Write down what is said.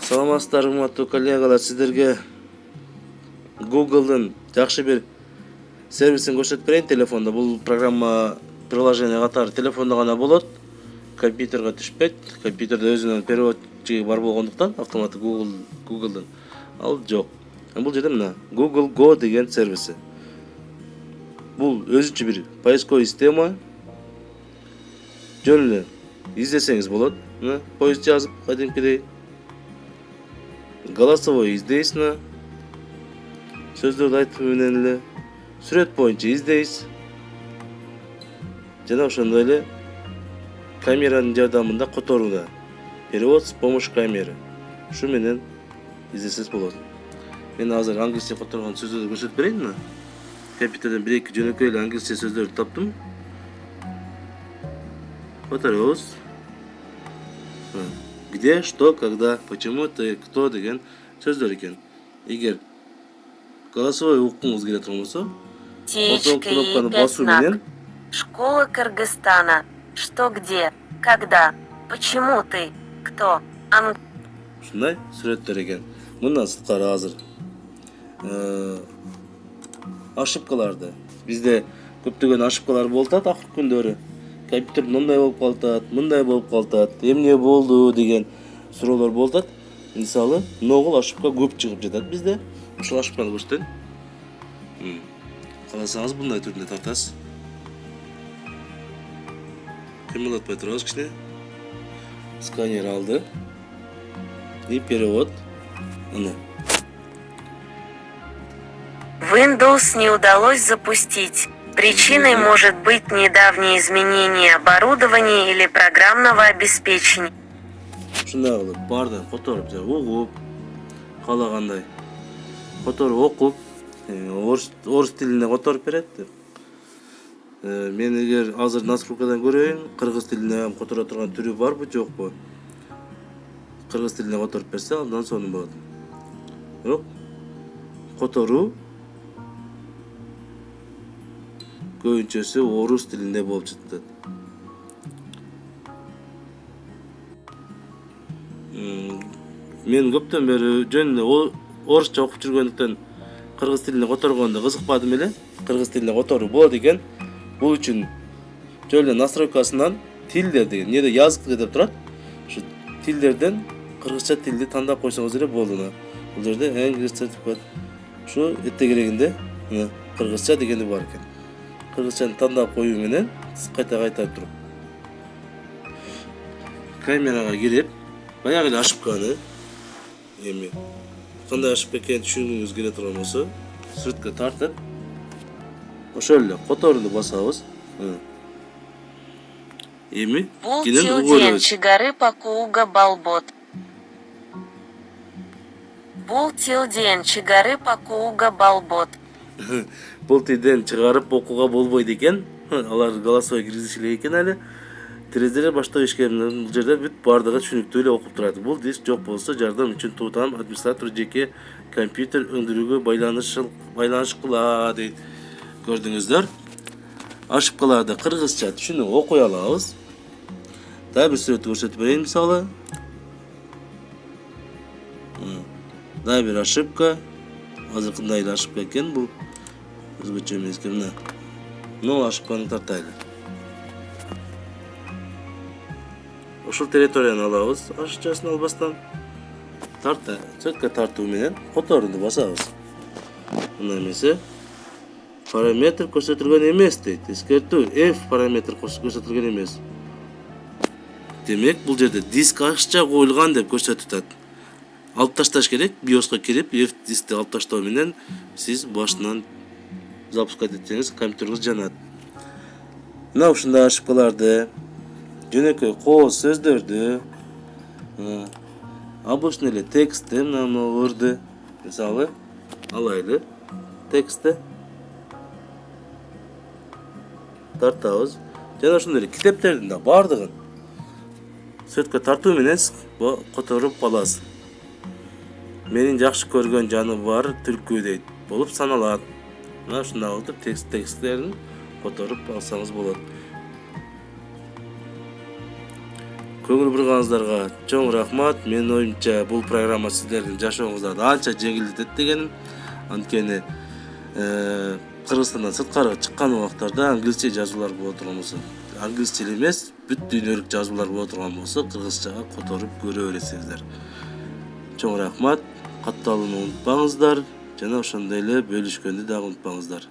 Саламатсыздар, урматтуу коллегалар, сиздерге Google'дын жакшы бир сервисин көрсөтүп берейин телефондо. Бул программа, приложение катары телефондо гана болот. Компьютерге түшпөйт. Компьютерде өзүнүн переводчиги бар болгондуктан автоматтык Google'дын ал жок. Бул жерде мына Google Go деген сервиси. Бул өзүнчө бир поисковый система. Жөн эле издесеңиз болот. Мына поиск жазып, кадимкидей голосовой издейсиз, сөздөрдү айтып менен эле сүрөт боюнча издейсиз. Жана ошондой эле камеранын жардамында которууна. Перевод с помощью камеры. Ушу менен издесеңиз болот. Мен азыр англисче которгон сөздөрдү көрсөтүп берейин. Компьютерден бир-эки жөнөкөй эле англисче сөздөрдү таптым. Которобуз. Где, что, когда, почему, ты, кто деген сөздөр экен. Эгер голосовой уккуңуз келе турмаса, ошол кнопканы басуу менен Школа Кыргызстана. Что, где, когда, почему ты, кто, ушундай сүрөттөр экен. Мындан сырткары азыр ошибкаларды бизде көптөгөн ошибкалар болуп атат акыркы күндөрү. Компьютер мындай болуп калат, мындай болуп калат, эмне болду деген суроолор болуп атат. Мисалы, ногул ошибка көп чыгып жатат бизде. Ушул ошибканы көрсөтөйүн. Кааласаңыз мындай түрүндө тартасыз. Кыймылдатпай турабыз кичине. Сканер алды. И перевод. Мына. Windows не удалось запустить. Причиной может быть недавнее изменение оборудования или программного обеспечения. Ушундай кылып бардыгын которуп, угуп, каалагандай которуп окуп, орус тилине которуп берет деп. Мен эгер азыр настройкадан көрөйүн, кыргыз тилине которо турган түрү барбы, жокпу? Кыргыз тилине которуп берсе, андан сонун болот. Бирок которуу көбүнчөсү орус тилинде болуп жатат. Мен көптөн бери жөн эле орусча окуп жүргөндүктөн кыргыз тилине которгондо кызыкпадым эле. Кыргыз тилине которуу болот экен. Бул үчүн жөн эле настройкасынан тилдер деген эмнеде язык деп турат. Ушу тилдерден кыргызча тилди тандап койсоңуз эле болду. Бул жерде English сертификат. Ушу этте керегинде кыргызча дегени бар экен. Кыргызчаны тандап коюу менен кайта туруп камерага кирип, баягы эле ошибканы эми кандай ошибка экенин түшүнгүңүз келе турган болсо, сүрөткө тартып, ошол эле которууну басабыз. Эми кенен Бултилден чыгары пакууга балбот. Бултилден чыгары пакууга балбот. Бул тилден чыгарып окууга болбойт экен. Алар голосовой киргизиши элек экен али. Терезелер баштоо ишкеринин бул жерде бүт бардыгы түшүнүктүү эле окуп турат. Бул диск жок болсо жардам үчүн туутам администратор жеке компьютер өндүрүүгө байланыш кыла дейт. Көрдүңүздөр. Ошибкаларды кыргызча түшүнүп окуй алабыз. Дагы бир сүрөт көрсөтүп берейин мисалы. Дагы бир ошибка. Азыр кандай эле ошибка экен бул? Өзгөчө эмес экен. Мына ошибканы тартайлы. Ушул территорияны алабыз, ашыкчасын албастан. Сөткө тартуу менен которууну басабыз. Мына эмесе параметр көрсөтүлгөн эмес дейт. Эскертүү, F параметр көрсөтүлгөн эмес. Демек, бул жерде диск ашыкча коюлган деп көрсөтүп атат. Алып ташташ керек, BIOSка кирип, F дискти алып таштоо менен сиз башынан запускать этсеңиз компьютериңиз жанат. Мына ушундай ошибкаларды, жөнөкөй кооз сөздөрдү, обычный эле текстти, мыналарды, мисалы, алайлы, текстти тартабыз. Жана ошондой эле китептердин да бардыгын сөткө тартуу менен которуп аласыз. Менин жакшы көргөн жаныбар түлкү дейт, болуп саналат. Мына ушундай кылып тексттерин которуп алсаңыз болот. Көңүл бурганыңыздарга чоң рахмат. Менин оюмча бул программа сиздердин жашооңуздарды анча жеңилдетет дегеним. Анткени Кыргызстандан сырткарыга чыккан убактарда англисче жазуулар боло турган болсо, англисче эмес, бүт дүйнөлүк жазуулар боло турган болсо, кыргызчага которуп көрө бересиңиздер. Чоң рахмат. Катталууну унутпаңыздар жана ошондой эле бөлүшкөндү дагы унутпаңыздар.